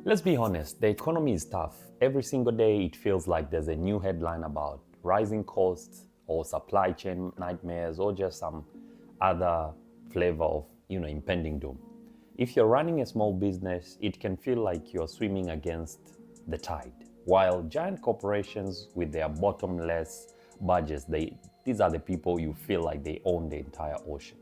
Let's be honest, the economy is tough. Every single day it feels like there's a new headline about rising costs or supply chain nightmares or just some other flavor of, impending doom. If you're running a small business, it can feel like you're swimming against the tide. While giant corporations with their bottomless budgets, these are the people you feel like they own the entire ocean.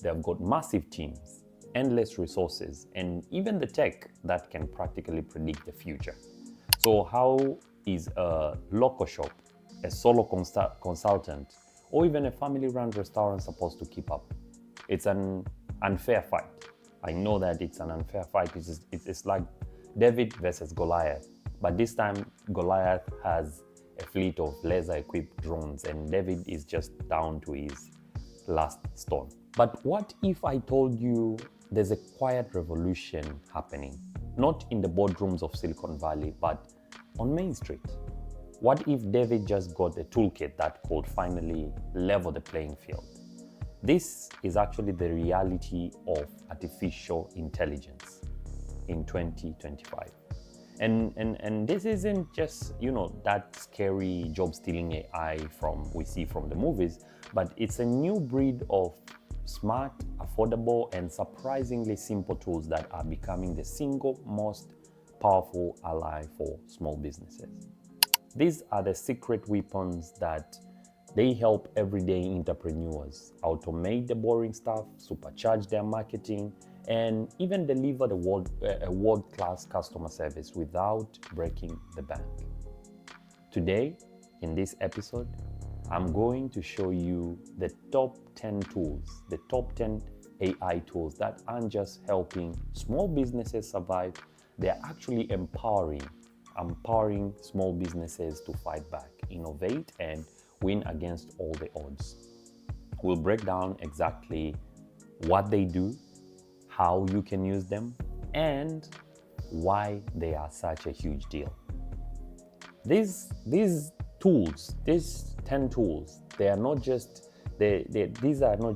They've got massive teams, endless resources, and even the tech that can practically predict the future. So how is a local shop, a solo consultant, or even a family-run restaurant supposed to keep up? It's an unfair fight. I know that it's an unfair fight. It's like David versus Goliath. But this time, Goliath has a fleet of laser-equipped drones, and David is just down to his last stone. But what if I told you there's a quiet revolution happening, not in the boardrooms of Silicon Valley, but on Main Street? What if David just got a toolkit that could finally level the playing field? This is actually the reality of artificial intelligence in 2025. And this isn't just, that scary job-stealing AI we see from the movies, but it's a new breed of smart, affordable, and surprisingly simple tools that are becoming the single most powerful ally for small businesses. These are the secret weapons that they help everyday entrepreneurs automate the boring stuff, supercharge their marketing, and even deliver a world-class customer service without breaking the bank. Today, in this episode, I'm going to show you the top 10 tools, the top 10 AI tools that aren't just helping small businesses survive, they're actually empowering small businesses to fight back, innovate, and win against all the odds. We'll break down exactly what they do, how you can use them, and why they are such a huge deal. These tools, these 10 tools, these are not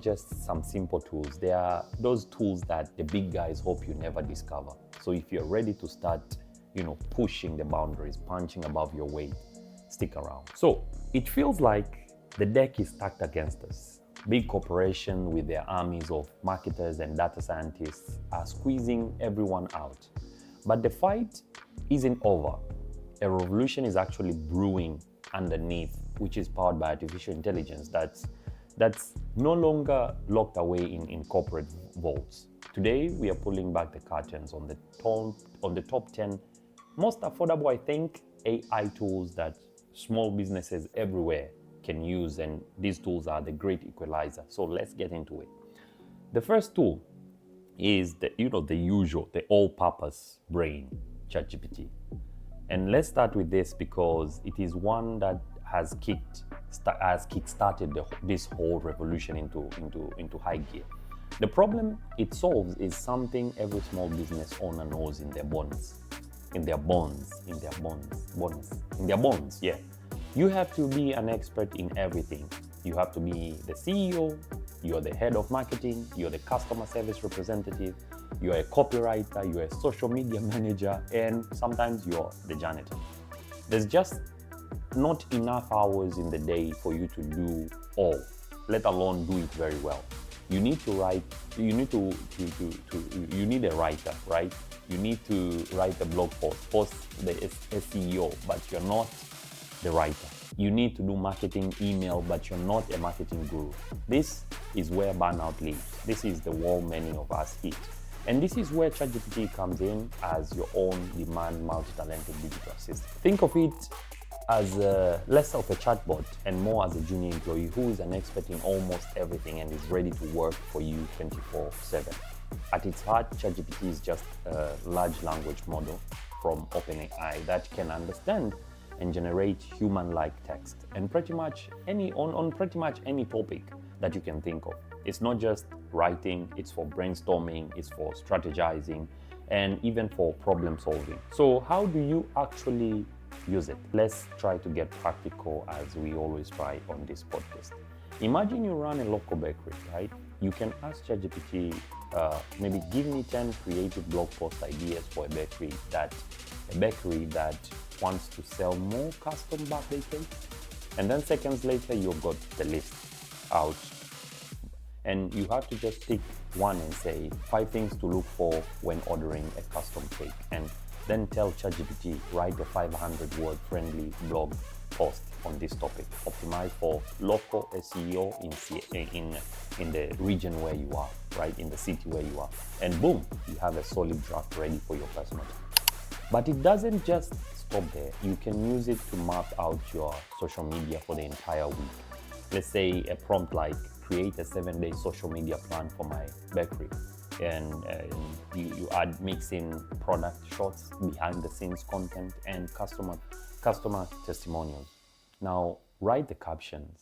just some simple tools. They are those tools that the big guys hope you never discover. So if you're ready to start, pushing the boundaries, punching above your weight, stick around. So it feels like the deck is stacked against us. Big corporations with their armies of marketers and data scientists are squeezing everyone out. But the fight isn't over. A revolution is actually brewing underneath, which is powered by artificial intelligence that's no longer locked away in corporate vaults. Today, we are pulling back the curtains on the top 10 most affordable, I think, AI tools that small businesses everywhere can use, and these tools are the great equalizer. So let's get into it. The first tool is the all-purpose brain, ChatGPT. And let's start with this because it is one that has kick-started this whole revolution into high gear. The problem it solves is something every small business owner knows in their bonds. Yeah. You have to be an expert in everything. You have to be the CEO, you're the head of marketing, you're the customer service representative, you're a copywriter, you're a social media manager, and sometimes you're the janitor. There's just not enough hours in the day for you to do all, let alone do it very well. You need to write, you need a writer, right? You need to write a blog post the SEO, but you're not the writer. You need to do marketing email, but you're not a marketing guru. This is where burnout lives. This is the wall many of us hit. And this is where ChatGPT comes in as your own demand multi-talented digital assistant. Think of it as less of a chatbot and more as a junior employee who is an expert in almost everything and is ready to work for you 24/7. At its heart, ChatGPT is just a large language model from OpenAI that can understand and generate human-like text and pretty much any topic that you can think of. It's not just writing, it's for brainstorming, it's for strategizing, and even for problem solving. So how do you actually use it? Let's try to get practical as we always try on this podcast. Imagine you run a local bakery, right? you can ask ChatGPT, maybe give me 10 creative blog post ideas for a bakery that wants to sell more custom birthday cakes. And then seconds later, you've got the list out. And you have to just pick one and say 5 things to look for when ordering a custom cake. And then tell ChatGPT, write a 500-word friendly blog post on this topic. Optimize for local SEO in the region where you are, right? In the city where you are. And boom, you have a solid draft ready for your personal. But it doesn't just stop there. You can use it to map out your social media for the entire week. Let's say a prompt like create a 7-day social media plan for my bakery. And you add mixing product shots, behind the scenes content, and customer testimonials. Now write the captions,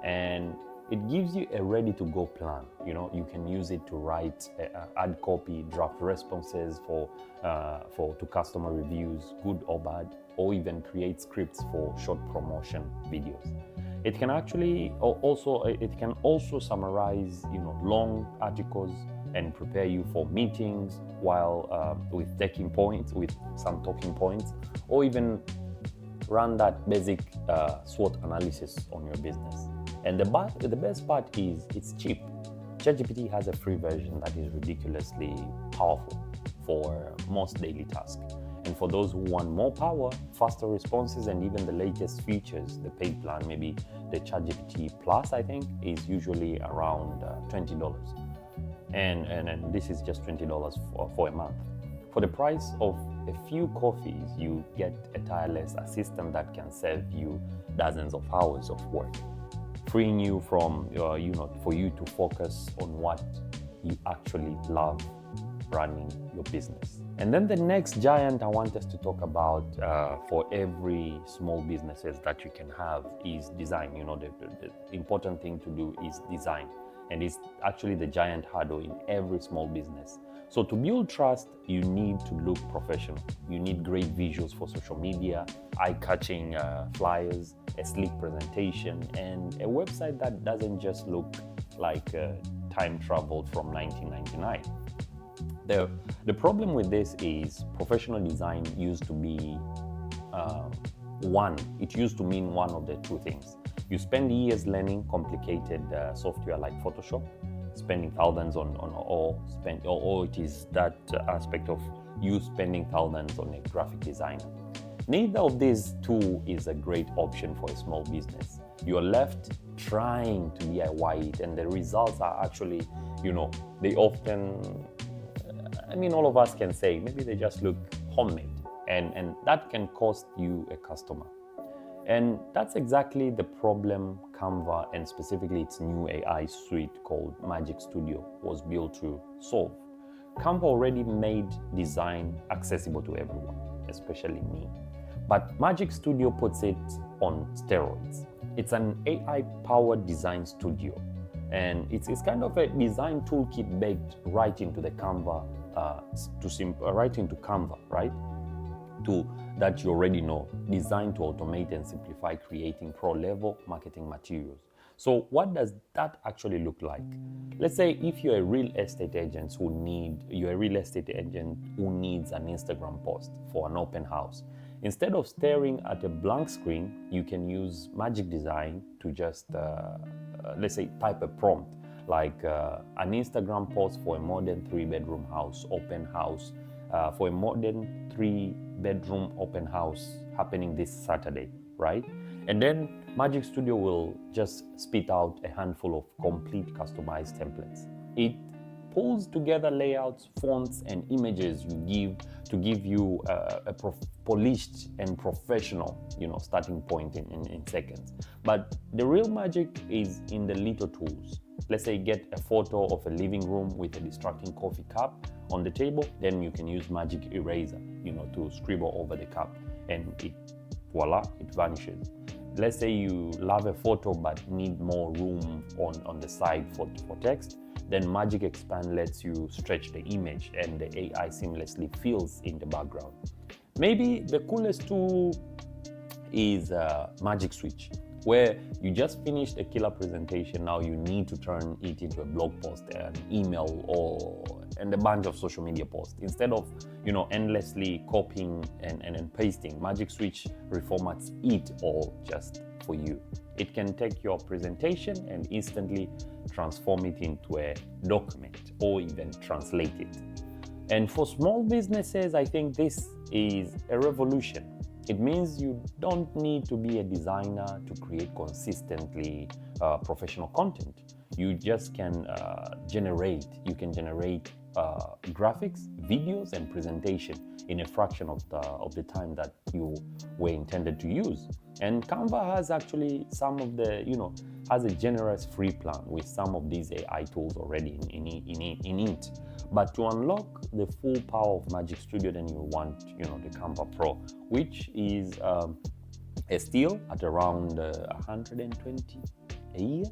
and it gives you a ready-to-go plan. You can use it to write, add copy, draft responses to customer reviews, good or bad, or even create scripts for short promotion videos. It can also summarize, long articles and prepare you for meetings while with some talking points, or even run that basic SWOT analysis on your business. And the best part is it's cheap. ChatGPT has a free version that is ridiculously powerful for most daily tasks. And for those who want more power, faster responses, and even the latest features, the paid plan, maybe the ChatGPT Plus, I think, is usually around $20. And this is just $20 for a month. For the price of a few coffees, you get a tireless assistant that can save you dozens of hours of work, freeing you from, for you to focus on what you actually love, running your business. And then the next giant I want us to talk about for every small businesses that you can have is design. The important thing to do is design. And it's actually the giant hurdle in every small business. So to build trust, you need to look professional. You need great visuals for social media, eye-catching flyers, a sleek presentation, and a website that doesn't just look like time traveled from 1999. The problem with this is professional design used to be it used to mean one of the two things. You spend years learning complicated software like Photoshop, spending thousands or it is that aspect of you spending thousands on a graphic designer. Neither of these two is a great option for a small business. You're left trying to DIY it, and the results are actually, they often, all of us can say, maybe they just look homemade, and that can cost you a customer. And that's exactly the problem Canva, and specifically its new AI suite called Magic Studio, was built to solve. Canva already made design accessible to everyone, especially me. But Magic Studio puts it on steroids. It's an AI-powered design studio, and it's kind of a design toolkit baked right into the Canva, right into Canva, right? That you already know, designed to automate and simplify creating pro-level marketing materials. So what does that actually look like? Let's say if you're a real estate agent who needs an Instagram post for an open house. Instead of staring at a blank screen, you can use Magic Design to just, let's say, type a prompt like an Instagram post for a modern 3-bedroom house, open house, for a modern 3-bedroom open house happening this Saturday, right? And then Magic Studio will just spit out a handful of complete customized templates. It pulls together layouts, fonts, and images to give you a polished and professional, starting point in seconds. But the real magic is in the little tools. Let's say get a photo of a living room with a distracting coffee cup on the table, then you can use Magic Eraser, to scribble over the cup, and voila, it vanishes. Let's say you love a photo but need more room on the side for text, then Magic Expand lets you stretch the image and the AI seamlessly fills in the background. Maybe the coolest tool is Magic Switch. where you just finished a killer presentation. Now you need to turn it into a blog post, an email, and a bunch of social media posts. Instead of endlessly copying and pasting, Magic Switch reformats it all just for you. It can take your presentation and instantly transform it into a document or even translate it. And for small businesses, I think this is a revolution. It means you don't need to be a designer to create consistently professional content. You just can generate graphics, videos, and presentation in a fraction of the time that you were intended to use. And Canva has actually has a generous free plan with some of these AI tools already in it. But to unlock the full power of Magic Studio, then you want the Canva Pro, which is a steal at around 120 a year.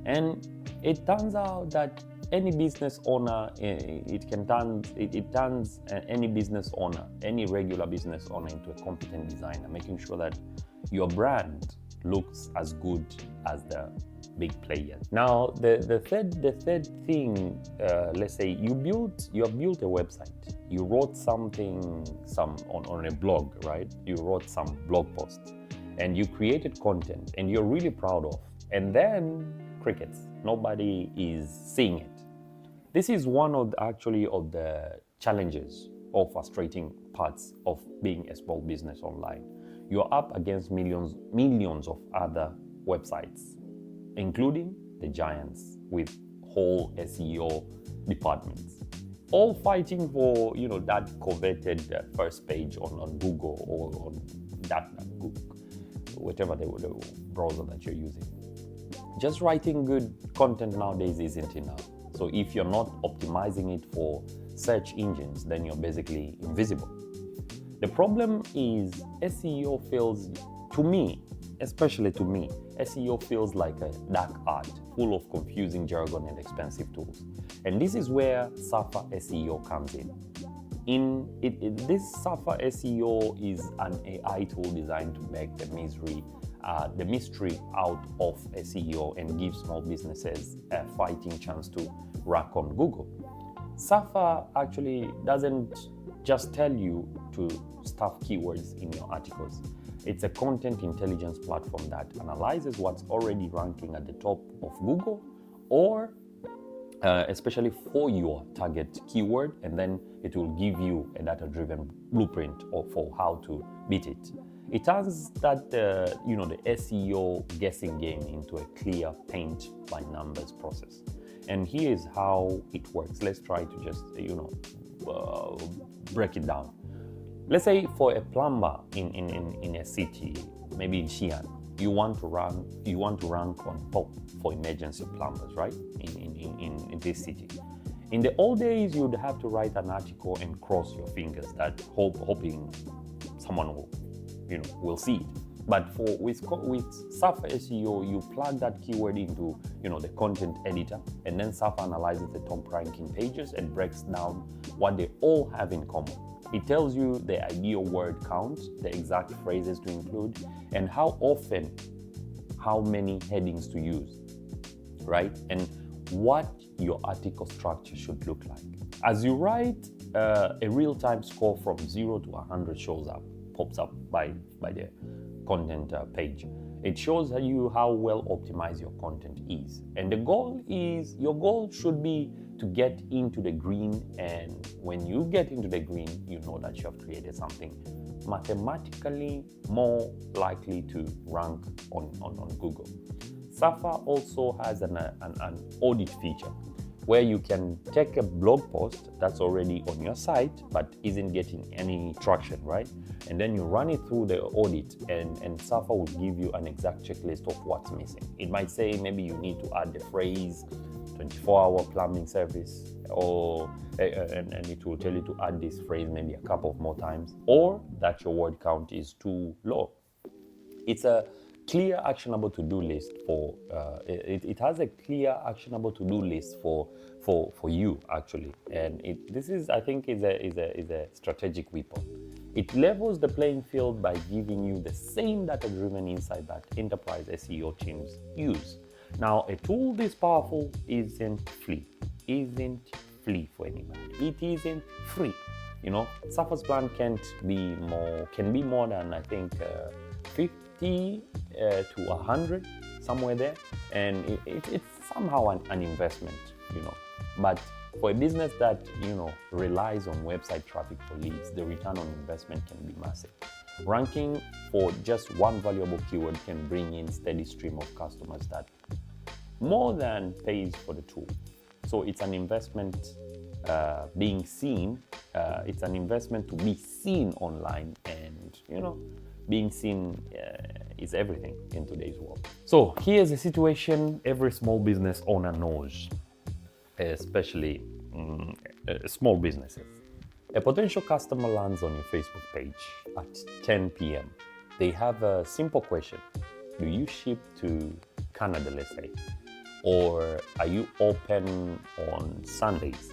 And it turns out that any business owner, it turns any business owner, any regular business owner into a competent designer, making sure that your brand looks as good as the big players. Now, the third thing, let's say you have built a website, you wrote something on a blog, right? You wrote some blog post, and you created content, and you're really proud of, and then crickets. Nobody is seeing it. This is one of the challenges or frustrating parts of being a small business online. You're up against millions of other websites, including the giants with whole SEO departments, all fighting for that coveted first page on Google or on whatever the browser that you're using. Just writing good content nowadays isn't enough. So if you're not optimizing it for search engines, then you're basically invisible. The problem is SEO feels, to me, especially to me, SEO feels like a dark art full of confusing jargon and expensive tools. And this is where Safa SEO comes in. This Safa SEO is an AI tool designed to make the mystery out of SEO and give small businesses a fighting chance to rank on Google. Safa actually doesn't just tell you to stuff keywords in your articles. It's a content intelligence platform that analyzes what's already ranking at the top of Google, or especially for your target keyword, and then it will give you a data-driven blueprint for how to beat it. It turns that the SEO guessing game into a clear paint by numbers process. And here's how it works. Let's try to just break it down. Let's say for a plumber in a city, maybe in Xi'an, you want to rank on top for emergency plumbers, right? In this city. In the old days, you'd have to write an article and cross your fingers that hoping someone will see it. But with Safa SEO, you plug that keyword into the content editor, and then Safa analyzes the top ranking pages and breaks down what they all have in common. It tells you the ideal word count, the exact phrases to include, and how often, how many headings to use, right? And what your article structure should look like. As you write, a real-time score from 0 to 100 pops up by the content page. It shows you how well optimized your content is. And your goal should be to get into the green. And when you get into the green, you know that you have created something mathematically more likely to rank on Google. Safa also has an audit feature where you can take a blog post that's already on your site but isn't getting any traction, right? And then you run it through the audit, and Safa will give you an exact checklist of what's missing. It might say maybe you need to add the phrase 24-hour plumbing service, and it will tell you to add this phrase maybe a couple of more times, or that your word count is too low. It's a clear actionable to-do list for it has a clear actionable to-do list for you actually, and this is, I think, is a strategic weapon. It levels the playing field by giving you the same data-driven insight that enterprise SEO teams use. Now, a tool this powerful isn't free for anybody. It isn't free. Surface Plan can be more than, I think, 50 to 100, somewhere there, and it's somehow an investment, but for a business that relies on website traffic for leads, the return on investment can be massive. Ranking for just one valuable keyword can bring in steady stream of customers that more than pays for the tool. So it's an investment being seen. It's an investment to be seen online, and being seen is everything in today's world. So here's a situation every small business owner knows, especially small businesses. A potential customer lands on your Facebook page at 10 p.m. They have a simple question. Do you ship to Canada, let's say? Or are you open on Sundays?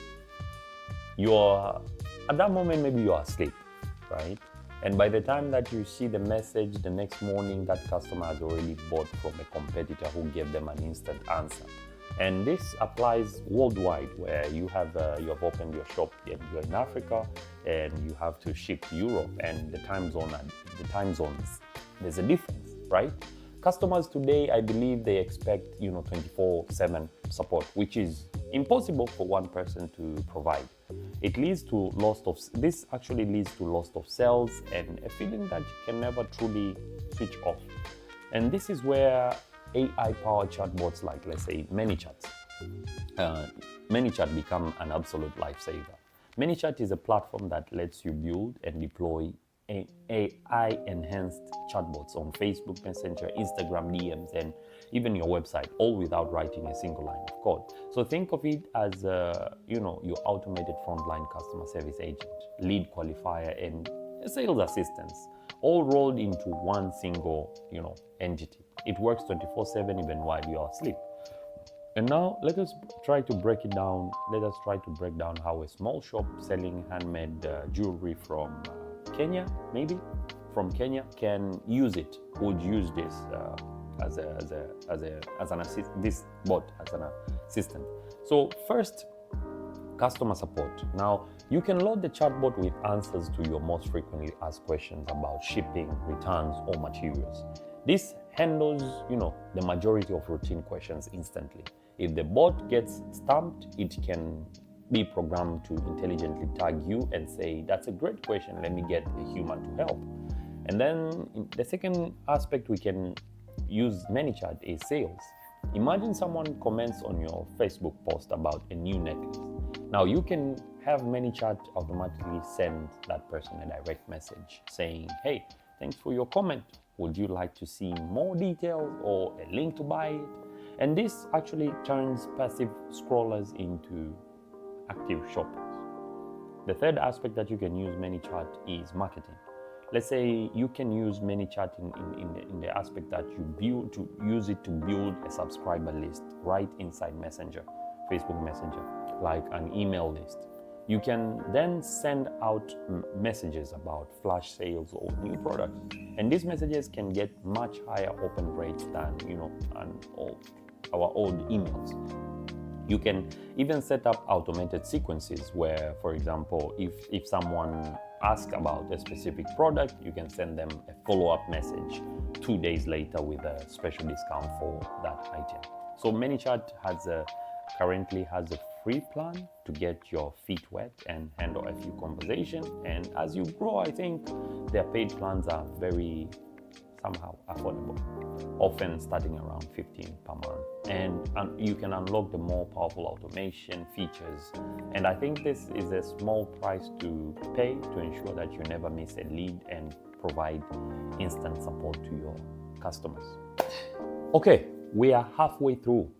At that moment, maybe you're asleep, right? And by the time that you see the message the next morning, that customer has already bought from a competitor who gave them an instant answer. And this applies worldwide, where you have opened your shop and you're in Africa and you have to ship to Europe, and the time zones, there's a difference, right? Customers today, I believe they expect 24/7 support, which is impossible for one person to provide. This actually leads to loss of sales and a feeling that you can never truly switch off. And this is where AI-powered chatbots like, let's say, ManyChat become an absolute lifesaver. ManyChat is a platform that lets you build and deploy AI-enhanced chatbots on Facebook Messenger, Instagram DMs, and even your website, all without writing a single line of code. So think of it as your automated frontline customer service agent, lead qualifier, and sales assistants, all rolled into one single entity. It works 24/7 even while you are asleep. And now let us try to break it down. Let us try to break down how a small shop selling handmade jewelry from Kenya, can use it. Would use this this bot as an assistant. So first, customer support. Now you can load the chatbot with answers to your most frequently asked questions about shipping, returns, or materials. This handles, the majority of routine questions instantly. If the bot gets stumped, it can be programmed to intelligently tag you and say, that's a great question, let me get a human to help. And then the second aspect we can use ManyChat is sales. Imagine someone comments on your Facebook post about a new necklace. Now you can have ManyChat automatically send that person a direct message saying, hey, thanks for your comment. Would you like to see more details or a link to buy it? And this actually turns passive scrollers into active shoppers. The third aspect that you can use ManyChat is marketing. Let's say you can use ManyChat in the aspect that you use it to build a subscriber list right inside Messenger, Facebook Messenger, like an email list. You can then send out messages about flash sales or new products. And these messages can get much higher open rates than, our old emails. You can even set up automated sequences where, for example, if someone asks about a specific product, you can send them a follow-up message 2 days later with a special discount for that item. So ManyChat currently has a free plan to get your feet wet and handle a few conversations. And as you grow, I think their paid plans are very somehow affordable, often starting around 15 per month. And you can unlock the more powerful automation features. And I think this is a small price to pay to ensure that you never miss a lead and provide instant support to your customers. Okay, we are halfway through,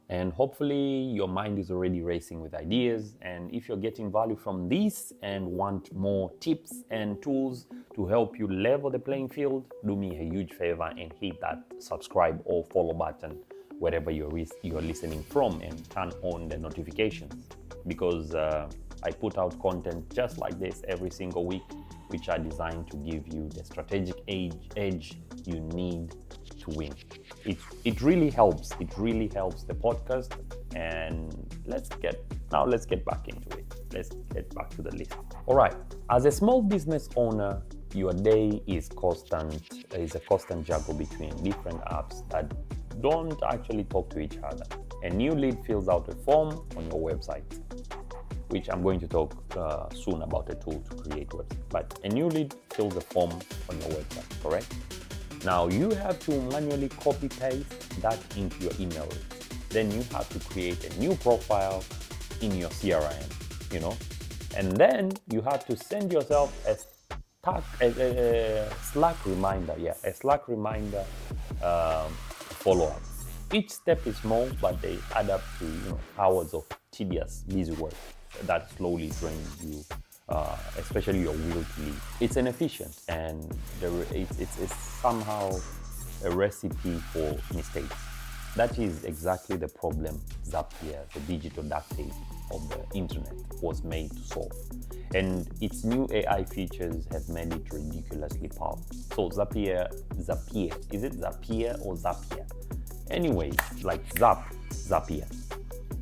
and hopefully your mind is already racing with ideas. And if you're getting value from this and want more tips and tools to help you level the playing field, do me a huge favor and hit that subscribe or follow button wherever you're listening from, and turn on the notifications, because I put out content just like this every single week, which are designed to give you the strategic edge you need to win. It really helps. It really helps the podcast. And let's get back into it. Let's get back to the list. All right. As a small business owner, your day is a constant juggle between different apps that don't actually talk to each other. A new lead fills out a form on your website, which I'm going to talk soon about a tool to create websites. But a new lead fills a form on your website, correct? Now you have to manually copy paste that into your email list. Then you have to create a new profile in your CRM, and then you have to send yourself a Slack reminder, follow-up. Each step is small, but they add up to hours of tedious, busy work that slowly drains you, especially your will to leave. It's inefficient, and it's somehow a recipe for mistakes. That is exactly the problem Zapier, the digital duct tape of the internet, was made to solve. And its new AI features have made it ridiculously powerful. So Zapier, is it Zapier or Zapier? Anyway, like Zapier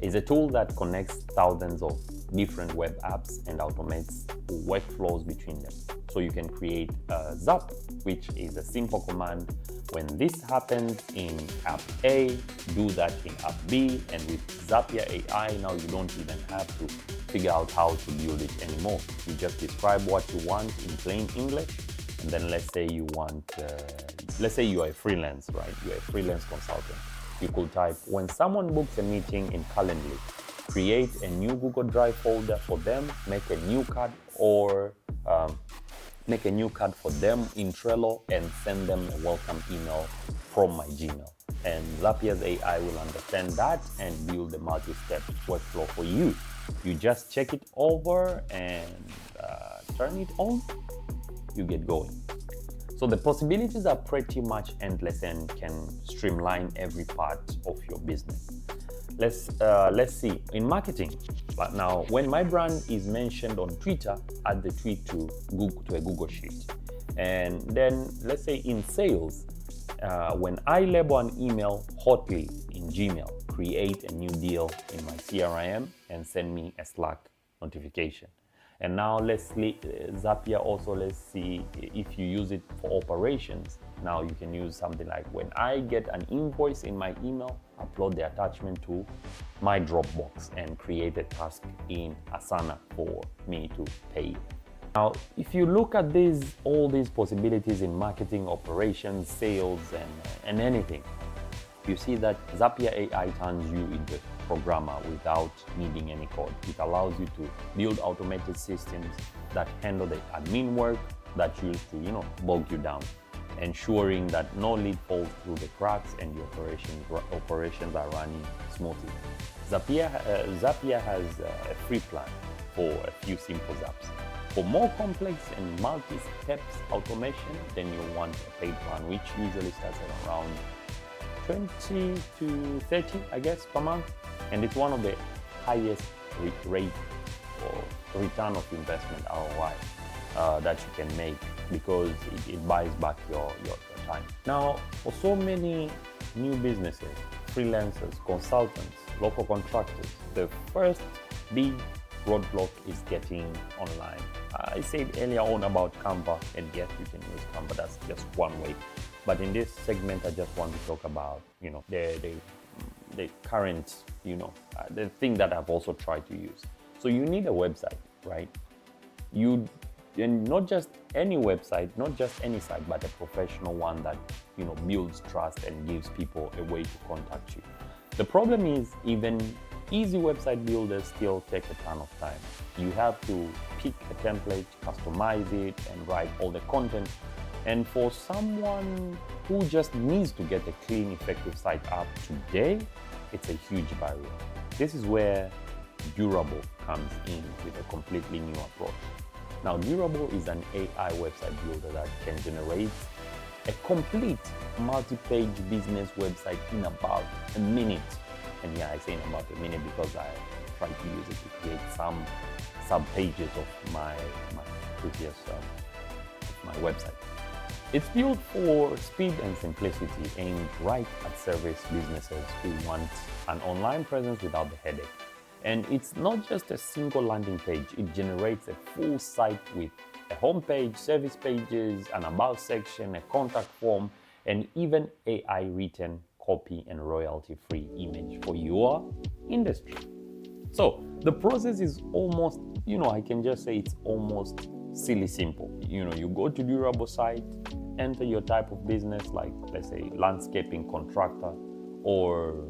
is a tool that connects thousands of different web apps and automates workflows between them. So you can create a Zap, which is a simple command. When this happens in app A, do that in app B, and with Zapier AI, now you don't even have to figure out how to build it anymore. You just describe what you want in plain English, and then let's say you are a freelance, right? You're a freelance consultant. You could type, when someone books a meeting in Calendly, create a new Google Drive folder for them, make a new card for them in Trello, and send them a welcome email from my Gmail. And Zapier's AI will understand that and build a multi-step workflow for you. You just check it over and turn it on, you get going. So the possibilities are pretty much endless and can streamline every part of your business. Let's see. In marketing, but now when my brand is mentioned on Twitter, add the tweet to a Google Sheet. And then let's say in sales, when I label an email hotly in Gmail, create a new deal in my CRM and send me a Slack notification. And now Zapier also, let's see if you use it for operations. Now you can use something like, when I get an invoice in my email, upload the attachment to my Dropbox and create a task in Asana for me to pay. Now, if you look at all these possibilities in marketing, operations, sales, and anything, you see that Zapier AI turns you into a programmer without needing any code. It allows you to build automated systems that handle the admin work that used to, bog you down, ensuring that no lead falls through the cracks and your operations are running smoothly. Zapier has a free plan for a few simple apps. For more complex and multi-steps automation, then you want a paid plan, which usually starts at around 20 to 30, I guess, per month. And it's one of the highest rate or return of investment ROI that you can make, because it buys back your time. Now, for so many new businesses, freelancers, consultants, local contractors, the first big roadblock is getting online. I said earlier on about Canva, and yes, you can use Canva, that's just one way. But in this segment, I just want to talk about, the current, the thing that I've also tried to use. So you need a website, right? And not just any website, not just any site, but a professional one that, builds trust and gives people a way to contact you. The problem is, even easy website builders still take a ton of time. You have to pick a template, customize it, and write all the content. And for someone who just needs to get a clean, effective site up today, it's a huge barrier. This is where Durable comes in with a completely new approach. Now, Durable is an AI website builder that can generate a complete multi-page business website in about a minute. And yeah, I say in about a minute because I tried to use it to create some sub-pages of my previous my website. It's built for speed and simplicity, aimed right at service businesses who want an online presence without the headache. And it's not just a single landing page, it generates a full site with a homepage, service pages, an about section, a contact form, and even AI written copy and royalty-free image for your industry. So the process is almost, I can just say it's almost silly simple. You go to Durable site, enter your type of business, like let's say landscaping contractor or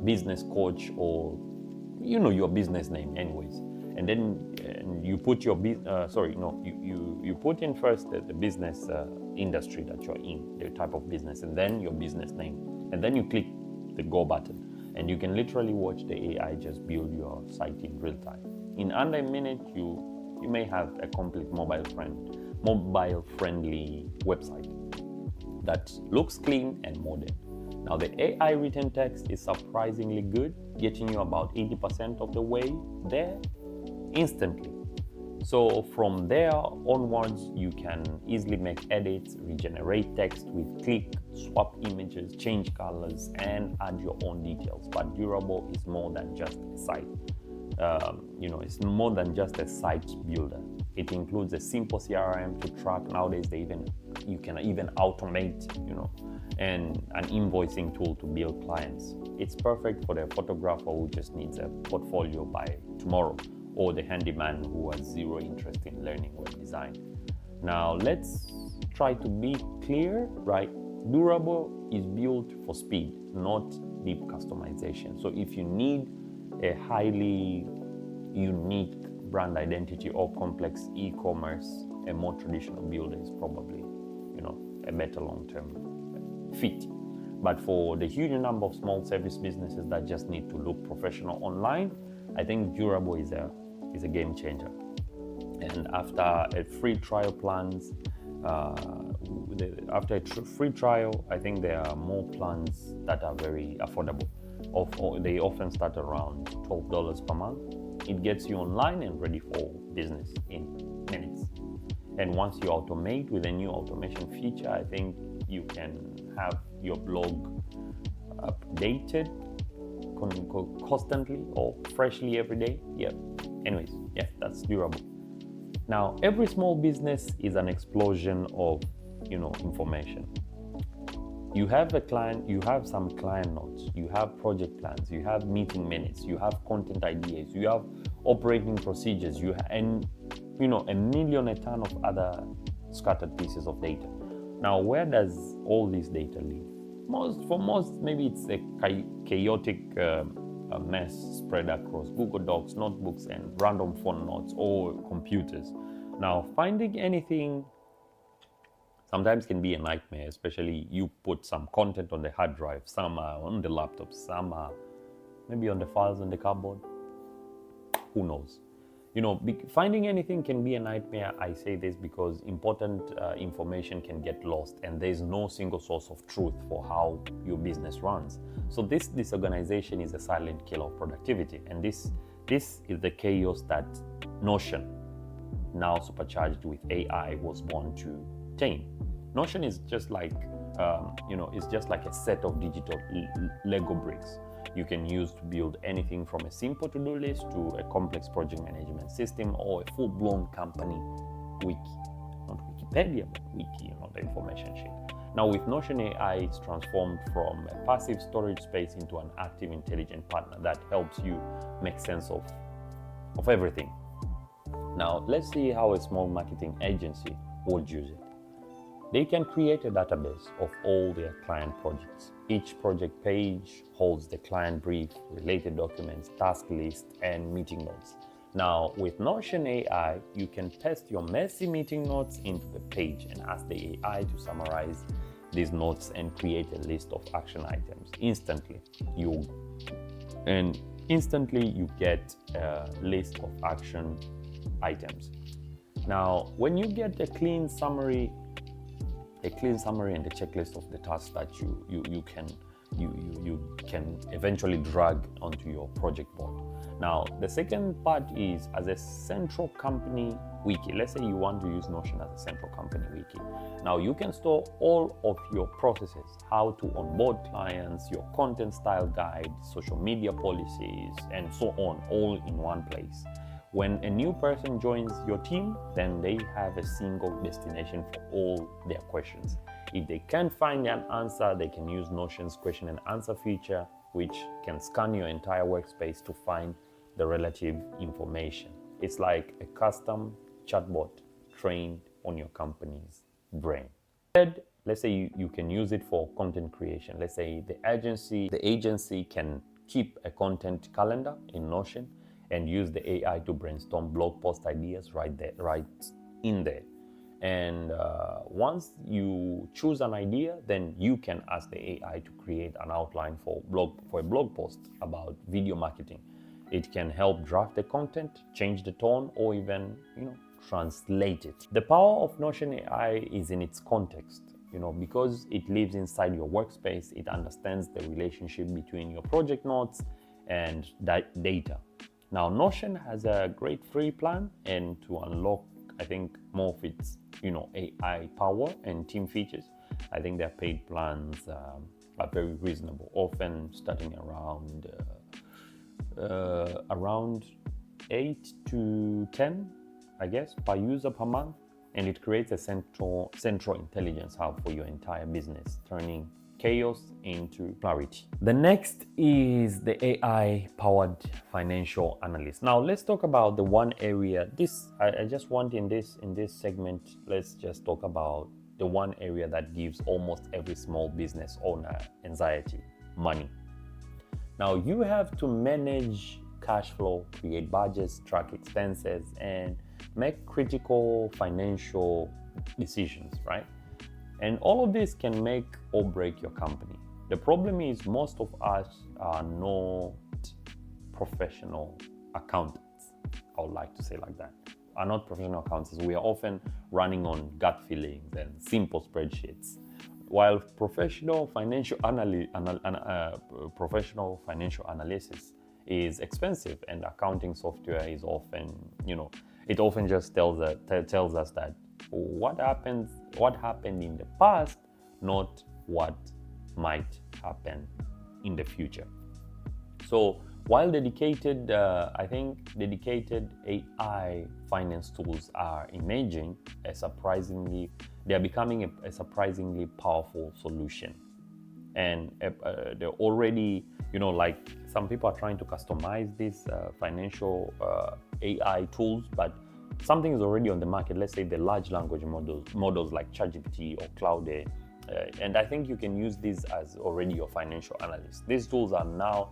business coach, or your business name anyways, and then you put your you put in first the business industry that you're in, the type of business, and then your business name, and then you click the go button, and you can literally watch the AI just build your site in real time. In under a minute, you may have a complete mobile friendly website that looks clean and modern. Now, the AI written text is surprisingly good, getting you about 80% of the way there instantly. So from there onwards, you can easily make edits, regenerate text with click, swap images, change colors, and add your own details. But Durable is more than just a site. It's more than just a site builder. It includes a simple CRM to track. Nowadays, you can even automate, and an invoicing tool to bill clients. It's perfect for the photographer who just needs a portfolio by tomorrow, or the handyman who has zero interest in learning web design. Now, let's try to be clear, right? Durable is built for speed, not deep customization. So if you need a highly unique brand identity or complex e-commerce, a more traditional builder is probably, a better long-term fit. But for the huge number of small service businesses that just need to look professional online, I think Durable is a game changer. And after a free trial free trial, I think there are more plans that are very affordable. They often start around $12 per month. It gets you online and ready for business in minutes. And once you automate with a new automation feature, I think you can have your blog updated constantly or freshly every day. Anyways, that's Durable. Now, every small business is an explosion of information. You have a client, you have some client notes, you have project plans, you have meeting minutes, you have content ideas, you have operating procedures, and a ton of other scattered pieces of data. Now, where does all this data live? For most, maybe it's a chaotic mess spread across Google Docs, notebooks, and random phone notes or computers. Now, finding anything sometimes can be a nightmare, especially you put some content on the hard drive, some are on the laptop, some are maybe on the files on the cupboard. Who knows? Finding anything can be a nightmare. I say this because important information can get lost, and there's no single source of truth for how your business runs. So this disorganization is a silent killer of productivity, and this is the chaos that Notion, now supercharged with AI, was born to tame. Notion is just like a set of digital Lego bricks you can use to build anything from a simple to-do list to a complex project management system or a full-blown company wiki. Not Wikipedia, but wiki, the information sheet. Now with Notion AI, it's transformed from a passive storage space into an active, intelligent partner that helps you make sense of everything. Now let's see how a small marketing agency would use it. They can create a database of all their client projects. Each project page holds the client brief, related documents, task list, and meeting notes. Now, with Notion AI, you can paste your messy meeting notes into the page and ask the AI to summarize these notes and create a list of action items. Instantly, you get a list of action items. Now, when you get a clean summary and the checklist of the tasks that you can eventually drag onto your project board. Now, the second part is as a central company wiki. Let's say you want to use Notion as a central company wiki. Now, you can store all of your processes, how to onboard clients, your content style guide, social media policies, and so on, all in one place. When a new person joins your team, then they have a single destination for all their questions. If they can't find an answer, they can use Notion's question and answer feature, which can scan your entire workspace to find the relative information. It's like a custom chatbot trained on your company's brain. Third, let's say you can use it for content creation. Let's say the agency can keep a content calendar in Notion and use the AI to brainstorm blog post ideas right in there. And once you choose an idea, then you can ask the AI to create an outline for a blog post about video marketing. It can help draft the content, change the tone, or even translate it. The power of Notion AI is in its context. Because it lives inside your workspace, it understands the relationship between your project notes and data. Now, Notion has a great free plan, and to unlock, I think, more of its AI power and team features, I think their paid plans are very reasonable, often starting around 8 to 10, I guess, per user per month, and it creates a central intelligence hub for your entire business, turning chaos into clarity. The next is the AI-powered financial analyst. Now, let's talk about the one area. I just want in this segment, let's just talk about the one area that gives almost every small business owner anxiety: money. Now, you have to manage cash flow, create budgets, track expenses, and make critical financial decisions, right? And all of this can make or break your company. The problem is most of us are not professional accountants. I would like to say like that. Are not professional accountants. We are often running on gut feelings and simple spreadsheets. While professional financial analysis is expensive, and accounting software is often, it often just tells us that what happened in the past, not what might happen in the future. So while dedicated AI finance tools are emerging, they are becoming a surprisingly powerful solution. And they're already, like some people are trying to customize these financial AI tools, but something is already on the market. Let's say the large language models like ChatGPT or Claude, and I think you can use these as already your financial analyst. These tools are now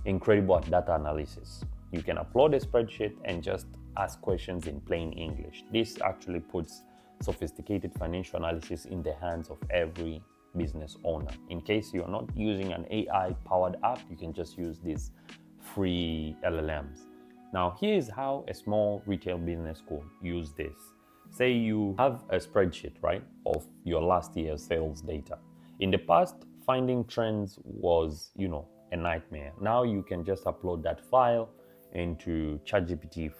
incredible at data analysis. You can upload a spreadsheet and just ask questions in plain English. This actually puts sophisticated financial analysis in the hands of every business owner. In case you're not using an AI-powered app, you can just use these free LLMs. Now, here's how a small retail business could use this. Say you have a spreadsheet, right, of your last year's sales data. In the past, finding trends was, a nightmare. Now you can just upload that file into ChatGPT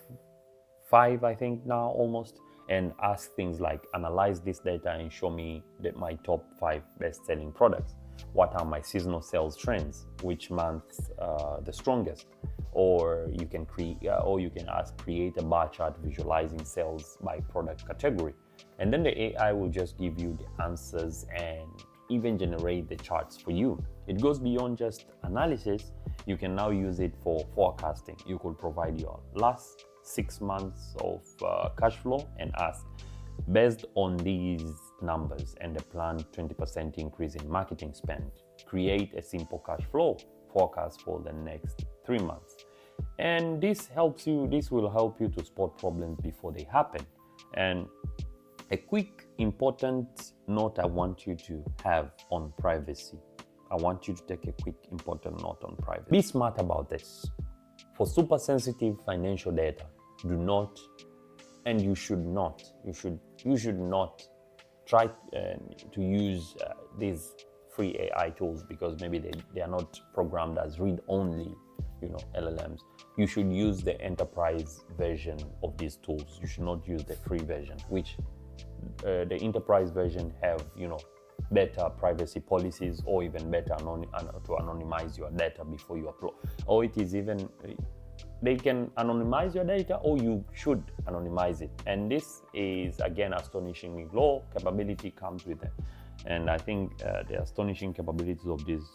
5, I think now almost, and ask things like, analyze this data and show me my top 5 best-selling products. What are my seasonal sales trends? Which months the strongest? Or you can create a bar chart visualizing sales by product category. And then the AI will just give you the answers and even generate the charts for you. It goes beyond just analysis. You can now use it for forecasting. You could provide your last 6 months of cash flow and ask, based on these numbers and the planned 20% increase in marketing spend, create a simple cash flow forecast for the next 3 months. And this will help you to spot problems before they happen. And a quick important note I want you to have on privacy. I want you to take a quick important note on privacy. Be smart about this. For super sensitive financial data, do not, and you should not try to use these free AI tools because maybe they are not programmed as read-only, LLMs. You should use the enterprise version of these tools. You should not use the free version, which the enterprise version have, better privacy policies, or even better to anonymize your data before you upload. Or it is even, they can anonymize your data, or you should anonymize it. And this is, again, astonishingly low capability comes with it. And I think the astonishing capabilities of these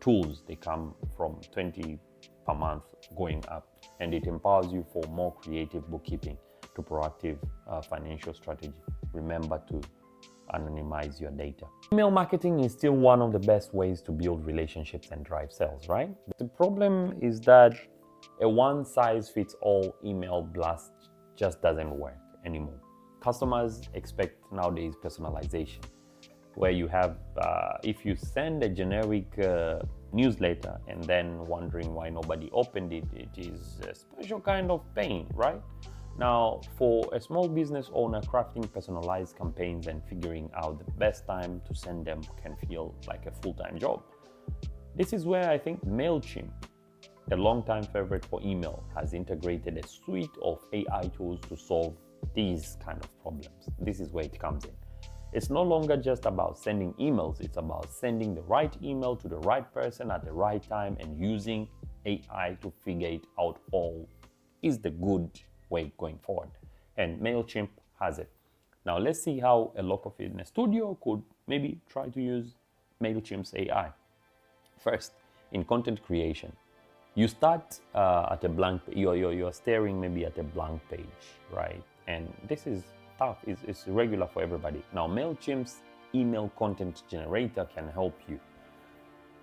tools, they come from 20 per month going up, and it empowers you for more creative bookkeeping to proactive financial strategy. Remember to anonymize your data. Email marketing is still one of the best ways to build relationships and drive sales, right? The problem is that a one-size-fits-all email blast just doesn't work anymore. Customers expect nowadays personalization, where you have, if you send a generic newsletter and then wondering why nobody opened it, it is a special kind of pain, right? Now, for a small business owner, crafting personalized campaigns and figuring out the best time to send them can feel like a full-time job. This is where I think MailChimp, a longtime favorite for email, has integrated a suite of AI tools to solve these kind of problems. This is where it comes in. It's no longer just about sending emails, it's about sending the right email to the right person at the right time and using AI to figure it out all is the good way going forward. And MailChimp has it. Now let's see how a local fitness studio could maybe try to use MailChimp's AI. First, in content creation, you start at a blank, you're staring maybe at a blank page, right? And this is tough, it's regular for everybody. Now MailChimp's email content generator can help you.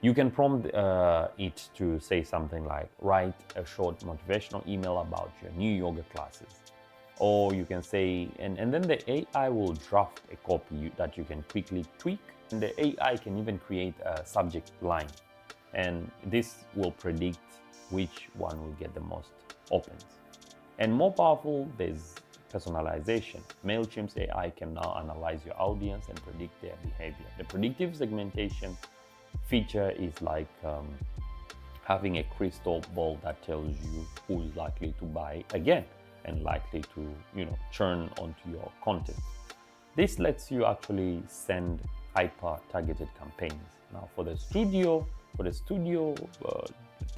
You can prompt it to say something like, write a short motivational email about your new yoga classes. Or you can say, and then the AI will draft a copy that you can quickly tweak. And the AI can even create a subject line. And this will predict which one will get the most opens. And more powerful, there's personalization. MailChimp's AI can now analyze your audience and predict their behavior. The predictive segmentation feature is like having a crystal ball that tells you who is likely to buy again and likely to, churn onto your content. This lets you actually send hyper-targeted campaigns. Now, for the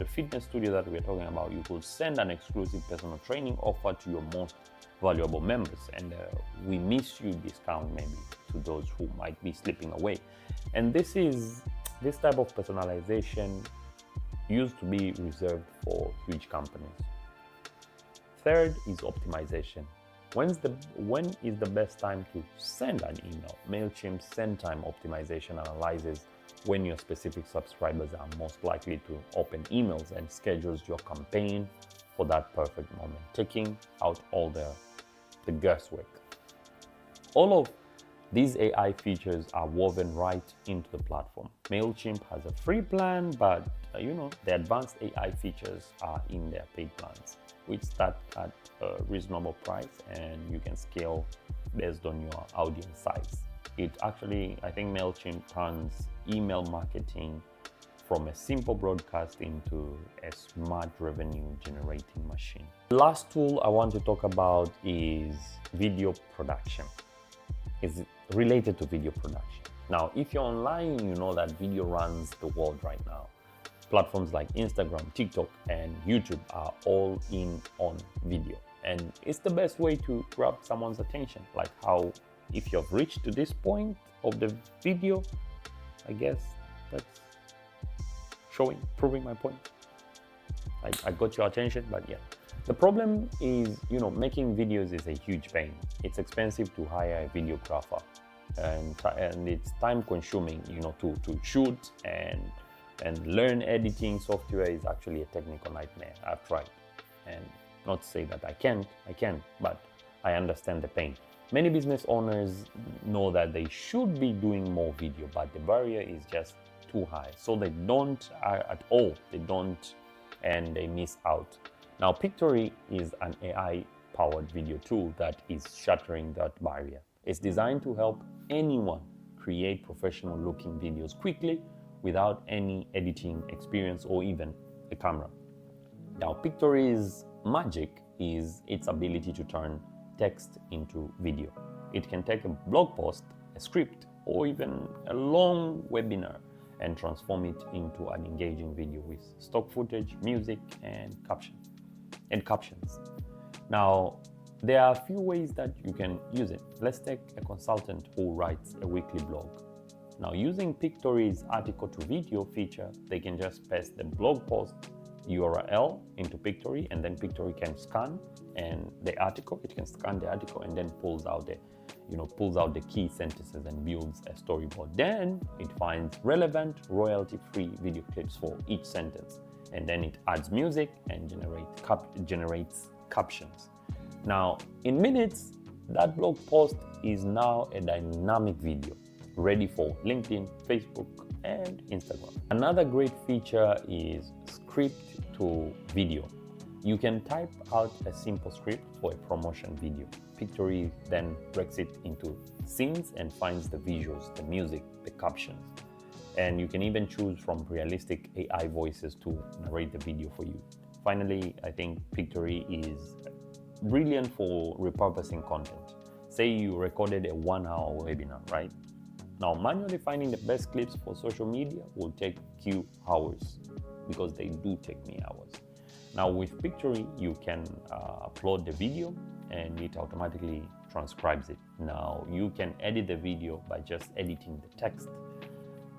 fitness studio that we're talking about, you could send an exclusive personal training offer to your most valuable members, and we miss you discount maybe to those who might be slipping away. And this type of personalization used to be reserved for huge companies. Third is optimization. When is the best time to send an email? MailChimp's send time optimization analyzes when your specific subscribers are most likely to open emails and schedules your campaign for that perfect moment, taking out all the guesswork. All of these AI features are woven right into the platform. MailChimp has a free plan, but the advanced AI features are in their paid plans, which start at a reasonable price and you can scale based on your audience size. It actually, I think MailChimp turns email marketing from a simple broadcast into a smart revenue generating machine. The last tool I want to talk about is video production. It's related to video production. Now, if you're online, you know that video runs the world right now. Platforms like Instagram, TikTok, and YouTube are all in on video. And it's the best way to grab someone's attention. Like how, if you've reached to this point of the video, I guess that's proving my point. I got your attention, but yeah. The problem is, making videos is a huge pain. It's expensive to hire a videographer, and it's time consuming, to shoot and learn editing software is actually a technical nightmare. I've tried, and not to say that I can't, but I understand the pain. Many business owners know that they should be doing more video, but the barrier is just too high. So they don't at all, and they miss out. Now, Pictory is an AI-powered video tool that is shattering that barrier. It's designed to help anyone create professional looking videos quickly without any editing experience or even a camera. Now, Pictory's magic is its ability to turn text into video. It can take a blog post, a script, or even a long webinar and transform it into an engaging video with stock footage, music, and captions. Now, there are a few ways that you can use it. Let's take a consultant who writes a weekly blog. Now, using Pictory's article to video feature, they can just paste the blog post URL into Pictory, and then Pictory can scan and the article, it can scan the article and then pulls out the key sentences and builds a storyboard. Then it finds relevant royalty-free video clips for each sentence, and then it adds music and generates captions. Now, in minutes, that blog post is now a dynamic video ready for LinkedIn, Facebook, and Instagram. Another great feature is script to video. You can type out a simple script for a promotion video. Pictory then breaks it into scenes and finds the visuals, the music, the captions. And you can even choose from realistic AI voices to narrate the video for you. Finally, I think Pictory is brilliant for repurposing content. Say you recorded a 1-hour webinar, right? Now, manually finding the best clips for social media will take you hours, because they do take me hours. Now, with Pictory, you can upload the video and it automatically transcribes it. Now, you can edit the video by just editing the text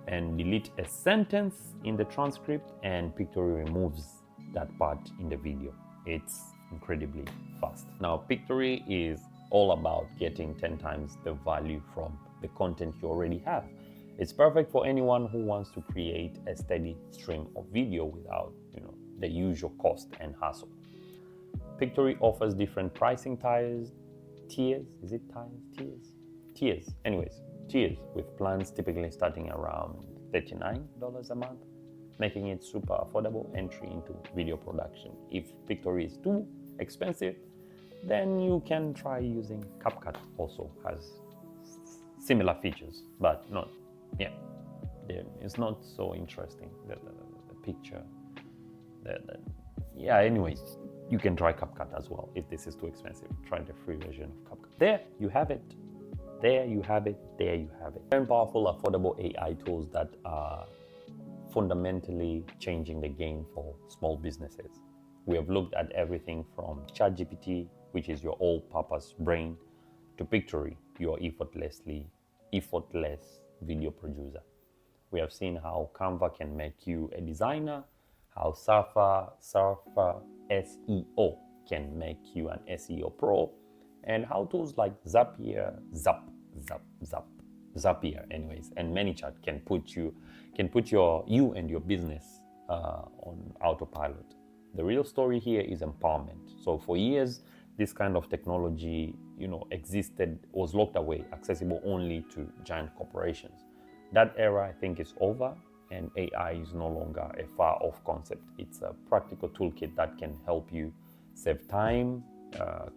and delete a sentence in the transcript, and Pictory removes that part in the video. It's incredibly fast. Now, Pictory is all about getting 10 times the value from the content you already have. It's perfect for anyone who wants to create a steady stream of video without, the usual cost and hassle. Pictory offers different pricing tiers, with plans typically starting around $39 a month, making it super affordable entry into video production. If Pictory is too expensive, then you can try using CapCut. Also has similar features, but it's not so interesting. The picture, anyways, you can try CapCut as well. If this is too expensive, try the free version of CapCut. There you have it. Very powerful, affordable AI tools that are fundamentally changing the game for small businesses. We have looked at everything from ChatGPT, which is your all-purpose brain, to Pictory, your effortless video producer. We have seen how Canva can make you a designer, how Surfer SEO can make you an SEO pro, and how tools like Zapier, and ManyChat can put you and your business on autopilot. The real story here is empowerment. So for years, this kind of technology, was locked away, accessible only to giant corporations. That era, I think, is over, and AI is no longer a far-off concept. It's a practical toolkit that can help you save time,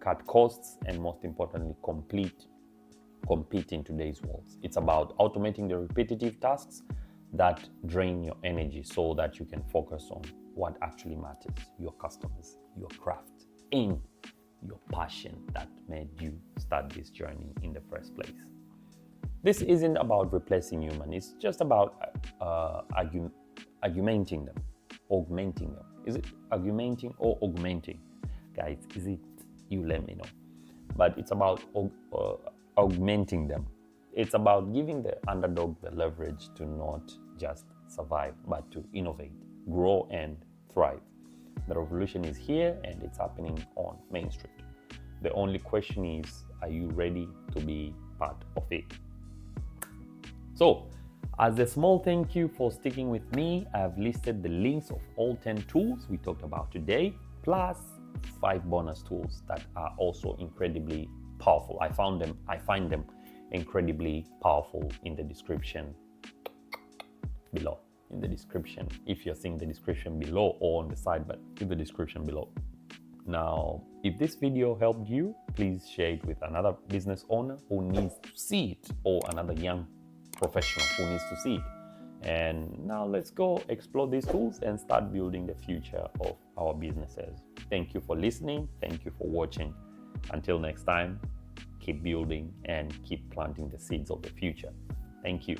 cut costs, and most importantly, compete in today's world. It's about automating the repetitive tasks that drain your energy so that you can focus on what actually matters: your customers, your craft, and your passion that made you start this journey in the first place. This isn't about replacing human. It's just about augmenting them. Is it augmenting or augmenting? Guys, is it? You let me know. But it's about augmenting them. It's about giving the underdog the leverage to not just survive, but to innovate, grow, and thrive. The revolution is here, and it's happening on Main Street. The only question is, are you ready to be part of it? So, as a small thank you for sticking with me, I have listed the links of all 10 tools we talked about today, plus 5 bonus tools that are also incredibly powerful. I find them incredibly powerful in the description below. In the description, if you're seeing the description below or on the side, but in the description below. Now, if this video helped you, please share it with another business owner who needs to see it, or another young professional who needs to see it. And now let's go explore these tools and start building the future of our businesses. Thank you for listening. Thank you for watching. Until next time, keep building and keep planting the seeds of the future. Thank you.